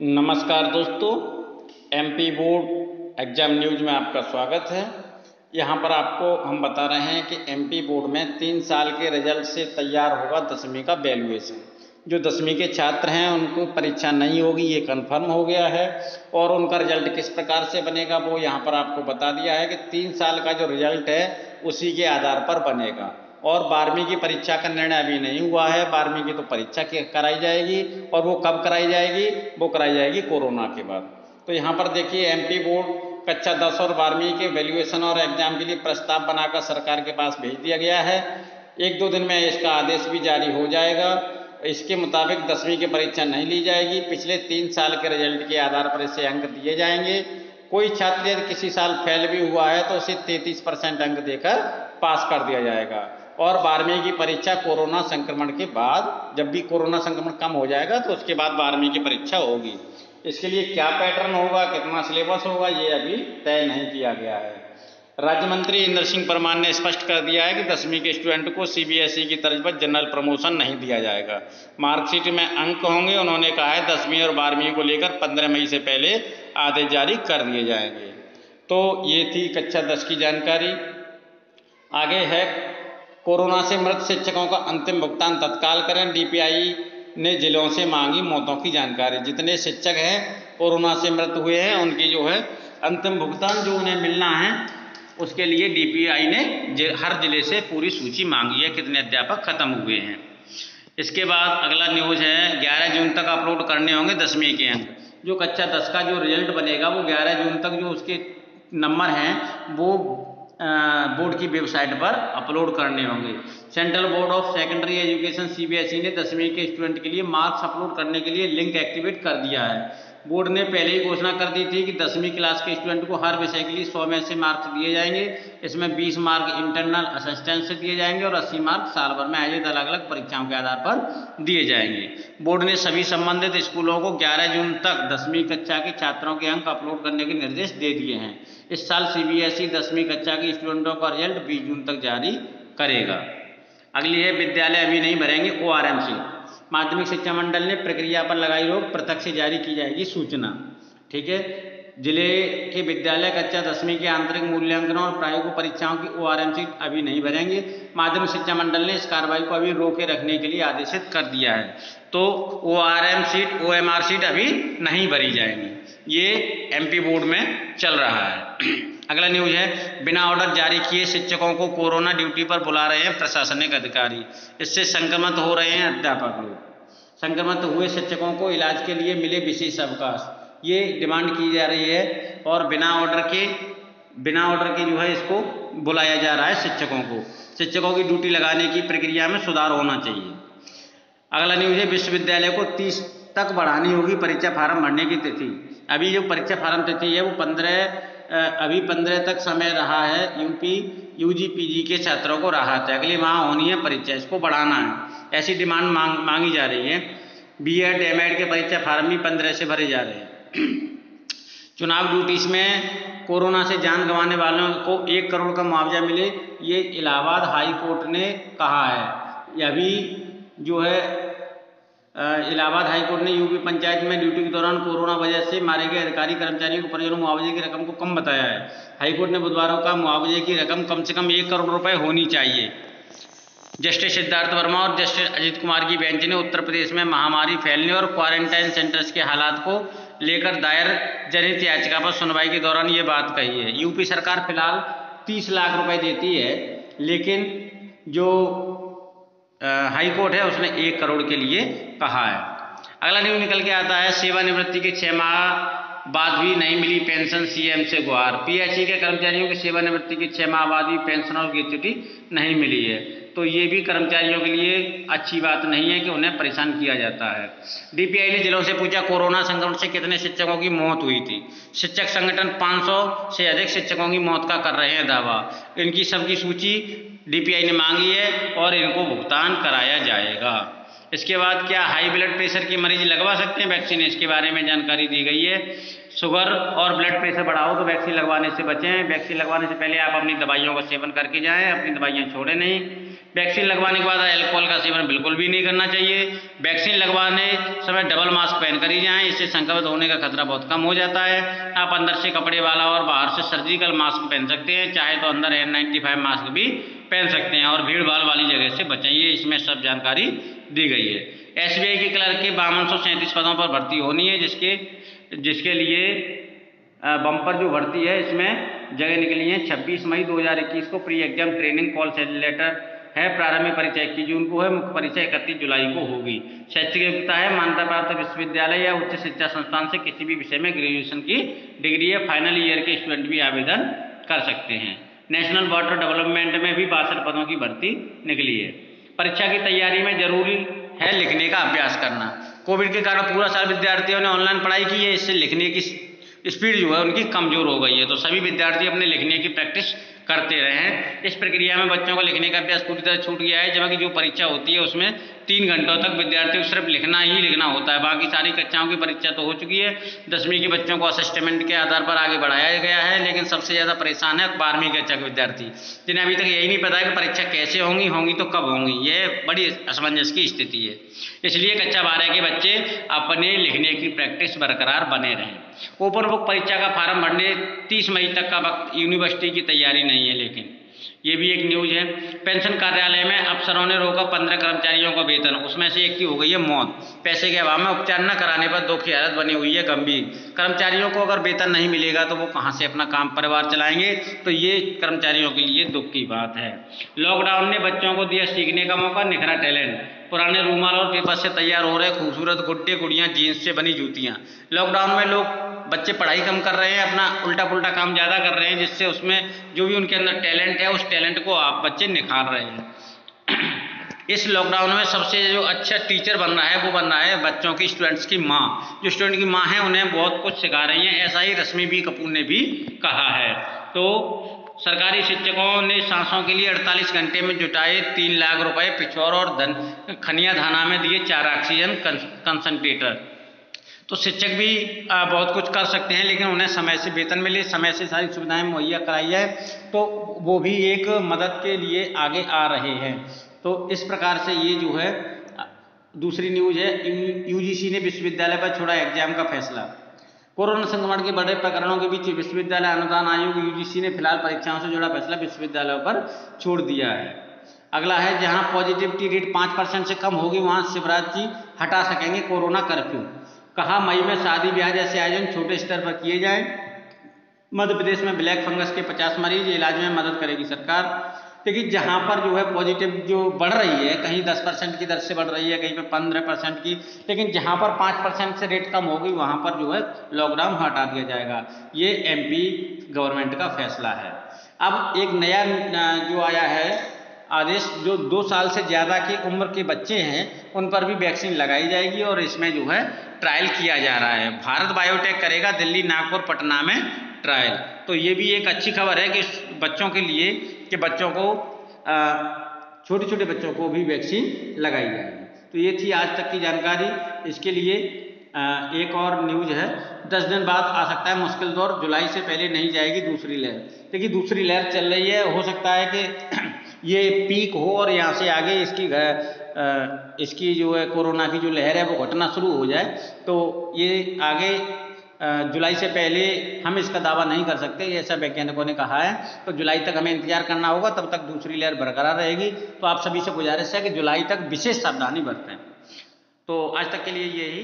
नमस्कार दोस्तों, MP board exam news में आपका स्वागत है। यहाँ पर आपको हम बता रहे हैं कि एमपी बोर्ड में 3 साल के रिजल्ट से तैयार होगा 10वीं का वैल्यूएशन। जो 10वीं के छात्र हैं उनको परीक्षा नहीं होगी, ये कन्फर्म हो गया है। और उनका रिजल्ट किस प्रकार से बनेगा वो यहाँ पर आपको बता दिया है कि 3 साल का जो रिजल्ट है उसी के आधार पर बनेगा। और 12वीं की परीक्षा का निर्णय अभी नहीं हुआ है। 12वीं की तो परीक्षा कराई जाएगी, और वो कब कराई जाएगी? वो कराई जाएगी कोरोना के बाद। तो यहाँ पर देखिए, एमपी बोर्ड कक्षा 10 और 12वीं के वैल्यूएशन और एग्जाम के लिए प्रस्ताव बनाकर सरकार के पास भेज दिया गया है। 1-2 दिन में इसका आदेश भी जारी हो जाएगा। इसके मुताबिक 10वीं की परीक्षा नहीं ली जाएगी। पिछले 3 साल के रिजल्ट के आधार पर इसे अंक दिए जाएंगे। कोई छात्र यदि किसी साल फेल भी हुआ है तो उसे 33% अंक देकर पास कर दिया जाएगा। और 12वीं की परीक्षा कोरोना संक्रमण के बाद, जब भी कोरोना संक्रमण कम हो जाएगा तो उसके बाद 12वीं की परीक्षा होगी। इसके लिए क्या पैटर्न होगा, कितना सिलेबस होगा, ये अभी तय नहीं किया गया है। राज्य मंत्री इंद्र सिंह परमार ने स्पष्ट कर दिया है कि 10वीं के स्टूडेंट को सीबीएसई की तर्ज पर जनरल प्रमोशन नहीं दिया जाएगा। मार्कशीट में अंक होंगे। उन्होंने कहा है 10वीं और 12वीं को लेकर 15 मई से पहले आदेश जारी कर दिए जाएंगे। तो ये थी कक्षा 10 की जानकारी। आगे है, कोरोना से मृत शिक्षकों का अंतिम भुगतान तत्काल करें। डीपीआई ने जिलों से मांगी मौतों की जानकारी। जितने शिक्षक हैं कोरोना से मृत हुए हैं उनकी जो है अंतिम भुगतान जो उन्हें मिलना है उसके लिए डीपीआई ने हर जिले से पूरी सूची मांगी है, कितने अध्यापक खत्म हुए हैं। इसके बाद अगला न्यूज है, 11 जून तक अपलोड करने होंगे 10वीं के अंक। जो कक्षा 10 का जो रिजल्ट बनेगा वो 11 जून तक जो उसके नंबर हैं वो बोर्ड की वेबसाइट पर अपलोड करने होंगे। Central board of secondary education CBSE ने 10वीं के स्टूडेंट के लिए मार्क्स अपलोड करने के लिए लिंक एक्टिवेट कर दिया है। बोर्ड ने पहले ही घोषणा कर दी थी कि 10वीं क्लास के स्टूडेंट को हर विषय के लिए 100 में से मार्क्स दिए जाएंगे। इसमें 20 मार्क इंटरनल असिस्टेंस से दिए जाएंगे और 80 मार्क साल भर में आयोजित अलग अलग परीक्षाओं के आधार पर दिए जाएंगे। बोर्ड ने सभी संबंधित स्कूलों को 11 जून तक 10वीं कक्षा के छात्रों के अंक अपलोड करने के निर्देश दे दिए हैं। इस साल सीबीएसई 10वीं कक्षा के स्टूडेंटों का रिजल्ट 20 जून तक जारी करेगा। अगली है, विद्यालय अभी नहीं भरेंगे ओआरएमसी। माध्यमिक शिक्षा मंडल ने प्रक्रिया पर लगाई रोक, पृथक से जारी की जाएगी सूचना। ठीक है, जिले के विद्यालय कक्षा 10वीं के आंतरिक मूल्यांकन और प्रायोगिक परीक्षाओं की ओआरएमसी अभी नहीं भरेंगे। माध्यमिक शिक्षा मंडल ने इस कार्रवाई को अभी रोके रखने के लिए आदेशित कर दिया है। तो ओआरएम सीट, ओएमआर सीट अभी नहीं भरी जाएंगी। ये एमपी बोर्ड में चल रहा है। अगला न्यूज है, बिना ऑर्डर जारी किए शिक्षकों को कोरोना ड्यूटी पर बुला रहे हैं प्रशासनिक अधिकारी। इससे संक्रमित हो रहे हैं अध्यापक लोग। संक्रमित हुए शिक्षकों को इलाज के लिए मिले विशेष अवकाश, ये डिमांड की जा रही है। और बिना ऑर्डर के जो है इसको बुलाया जा रहा है शिक्षकों को। शिक्षकों की ड्यूटी लगाने की प्रक्रिया में सुधार होना चाहिए। अगला न्यूज है, विश्वविद्यालय को 30 तक बढ़ानी होगी परीक्षा फार्म भरने की तिथि। अभी जो परीक्षा फार्म तिथि है वो 15 तक समय रहा है। यूजी पीजी के छात्रों को राहत है, अगले माह होनी है परीक्षा, इसको बढ़ाना है, ऐसी डिमांड मांगी जा रही है। बीएड एमएड के परीक्षा फार्म भी 15 से भरे जा रहे हैं। चुनाव ड्यूटीज में कोरोना से जान गंवाने वालों को 1 करोड़ का मुआवजा मिले, ये इलाहाबाद हाई कोर्ट ने कहा है। अभी जो है इलाहाबाद हाईकोर्ट ने यूपी पंचायत में ड्यूटी के दौरान कोरोना वजह से मारे गए अधिकारी कर्मचारियों को परिजनों मुआवजे की रकम को कम बताया है। हाईकोर्ट ने बुधवार को मुआवजे की रकम कम से कम 1 करोड़ रुपए होनी चाहिए। जस्टिस सिद्धार्थ वर्मा और जस्टिस अजीत कुमार की बेंच ने उत्तर प्रदेश में महामारी फैलने और क्वारंटाइन सेंटर्स के हालात को लेकर दायर जनहित याचिका पर सुनवाई के दौरान ये बात कही है। यूपी सरकार फिलहाल 30 लाख रुपए देती है, लेकिन जो हाईकोर्ट है उसने 1 करोड़ के लिए कहा है। अगला न्यूज निकल के आता है, सेवानिवृत्ति के 6 माह बाद भी नहीं मिली पेंशन, सीएम से गुहार। पीएचई के कर्मचारियों की सेवानिवृत्ति के 6 माह बाद भी पेंशन और ग्रेच्युटी नहीं मिली है। तो ये भी कर्मचारियों के लिए अच्छी बात नहीं है कि उन्हें परेशान किया जाता है। डीपीआई ने जिलों से पूछा, कोरोना संक्रमण से कितने शिक्षकों की मौत हुई थी। शिक्षक संगठन 500 से अधिक शिक्षकों की मौत का कर रहे हैं दावा। इनकी सबकी सूची डीपीआई ने मांगी है और इनको भुगतान कराया जाएगा। इसके बाद क्या हाई ब्लड प्रेशर के मरीज लगवा सकते हैं वैक्सीन, इसके बारे में जानकारी दी गई है। शुगर और ब्लड प्रेशर बढ़ाओ तो वैक्सीन लगवाने से बचें। वैक्सीन लगवाने से पहले आप अपनी दवाइयों का सेवन करके जाएं, अपनी दवाइयां छोड़ें नहीं। वैक्सीन लगवाने के बाद अल्कोहल का सेवन बिल्कुल भी नहीं करना चाहिए। वैक्सीन लगवाने समय डबल मास्क पहनकर ही जाएं, इससे संक्रमित होने का खतरा बहुत कम हो जाता है। आप अंदर से कपड़े वाला और बाहर से सर्जिकल मास्क पहन सकते हैं, चाहे तो अंदर N95 मास्क भी पहन सकते हैं, और भीड़ भाड़ वाली जगह से बचें, ये इसमें सब जानकारी दी गई है। SBI के क्लर्क के 5237 पदों पर भर्ती होनी है, जिसके लिए बम्पर जो भर्ती है इसमें जगह निकली है। 26 मई 2021 को pre exam training call letter है। प्रारंभिक परीक्षा 21 जून को है, मुख्य परीक्षा 31 जुलाई को होगी। शैक्षिक योग्यता है मान्यता प्राप्त विश्वविद्यालय या उच्च शिक्षा संस्थान से किसी भी विषय में ग्रेजुएशन की डिग्री या फाइनल ईयर के स्टूडेंट भी आवेदन कर सकते हैं। नेशनल वाटर डेवलपमेंट में भी 62 पदों की भर्ती निकली है। परीक्षा की तैयारी में जरूरी है लिखने का अभ्यास करना। कोविड के कारण पूरा साल विद्यार्थियों ने ऑनलाइन पढ़ाई की है, इससे लिखने की स्पीड जो है उनकी कमजोर हो गई है, तो सभी विद्यार्थी अपने लिखने की प्रैक्टिस करते रहे हैं। इस प्रक्रिया में बच्चों का लिखने का अभ्यास पूरी तरह छूट गया है, जबकि जो परीक्षा होती है उसमें 3 घंटों तक विद्यार्थियों को सिर्फ लिखना ही लिखना होता है। बाकी सारी कक्षाओं की परीक्षा तो हो चुकी है। 10वीं के बच्चों को असिस्टेमेंट के आधार पर आगे बढ़ाया गया है, लेकिन सबसे ज़्यादा परेशान है 12वीं कक्षा के विद्यार्थी, जिन्हें अभी तक यही नहीं पता है कि परीक्षा कैसे होंगी तो कब होंगी। ये बड़ी असमंजस की स्थिति है। इसलिए कक्षा 12 के बच्चे अपने लिखने की प्रैक्टिस बरकरार बने रहें। ओपन बुक परीक्षा का फार्म भरने 30 मई तक का वक्त, यूनिवर्सिटी की तैयारी नहीं है, लेकिन ये भी एक न्यूज है। पेंशन कार्यालय में अफसरों ने रोका 15 कर्मचारियों का वेतन, उसमें से एक की हो गई है मौत। पैसे के अभाव में उपचार न कराने पर 2 की हालत बनी हुई है गंभीर। कर्मचारियों को अगर वेतन नहीं मिलेगा तो वो कहाँ से अपना काम परिवार चलाएंगे, तो ये कर्मचारियों के लिए दुख की बात है। लॉकडाउन ने बच्चों को दिया सीखने का मौका, निखरा टैलेंट। पुराने रूमाल और पेपर से तैयार हो रहे खूबसूरत गुड्डे गुड़ियाँ, जीन्स से बनी जूतियाँ। लॉकडाउन में बच्चे पढ़ाई कम कर रहे हैं, अपना उल्टा पुल्टा काम ज़्यादा कर रहे हैं, जिससे उसमें जो भी उनके अंदर टैलेंट है उस टैलेंट को आप बच्चे निखार रहे हैं। इस लॉकडाउन में सबसे जो अच्छा टीचर बन रहा है वो बन रहा है बच्चों की, स्टूडेंट्स की माँ। जो स्टूडेंट की माँ है उन्हें बहुत कुछ सिखा रही हैं, ऐसा ही रश्मि बी कपूर ने भी कहा है। तो सरकारी शिक्षकों ने सांसों के लिए 48 घंटे में जुटाए 3 लाख रुपए। पिछौर और खनिया थाना में दिए 4 ऑक्सीजन कंसंट्रेटर। तो शिक्षक भी बहुत कुछ कर सकते हैं, लेकिन उन्हें समय से वेतन मिले, समय से सारी सुविधाएं मुहैया कराई जाए, तो वो भी एक मदद के लिए आगे आ रहे हैं। तो इस प्रकार से ये जो है दूसरी न्यूज है। यूजीसी ने विश्वविद्यालय पर छोड़ा एग्जाम का फैसला। कोरोना संक्रमण के बड़े प्रकरणों के बीच विश्वविद्यालय अनुदान आयोग यूजीसी ने फिलहाल परीक्षाओं से जुड़ा फैसला विश्वविद्यालयों पर छोड़ दिया है। अगला है, जहां पॉजिटिविटी रेट 5% से कम होगी वहां शिवराज जी हटा सकेंगे कोरोना कर्फ्यू। कहा, मई में शादी ब्याह जैसे आयोजन छोटे स्तर पर किए जाएं। मध्य प्रदेश में ब्लैक फंगस के 50 मरीज, इलाज में मदद करेगी सरकार। देखिए, जहाँ पर जो है पॉजिटिव जो बढ़ रही है, कहीं 10% की दर से बढ़ रही है, कहीं पे 15% की, लेकिन जहाँ पर 5% से रेट कम होगी वहाँ पर जो है लॉकडाउन हटा दिया जाएगा। ये MP गवर्नमेंट का फैसला है। अब एक नया जो आया है आदेश, जो 2 साल से ज़्यादा की उम्र के बच्चे हैं उन पर भी वैक्सीन लगाई जाएगी, और इसमें जो है ट्रायल किया जा रहा है। भारत बायोटेक करेगा दिल्ली, नागपुर, पटना में ट्रायल। तो ये भी एक अच्छी खबर है कि बच्चों के लिए, कि बच्चों को छोटे छोटे बच्चों को भी वैक्सीन लगाई जाएगी। तो ये थी आज तक की जानकारी। इसके लिए एक और न्यूज है, 10 दिन बाद आ सकता है मुश्किल दौर, जुलाई से पहले नहीं जाएगी दूसरी लहर। देखिए, दूसरी लहर चल रही है, हो सकता है कि ये पीक हो और यहाँ से आगे इसकी जो है कोरोना की जो लहर है वो घटना शुरू हो जाए। तो ये आगे जुलाई से पहले हम इसका दावा नहीं कर सकते, ऐसा वैज्ञानिकों ने कहा है। तो जुलाई तक हमें इंतजार करना होगा, तब तक दूसरी लहर बरकरार रहेगी। तो आप सभी से गुजारिश है कि जुलाई तक विशेष सावधानी बरतें। तो आज तक के लिए यही।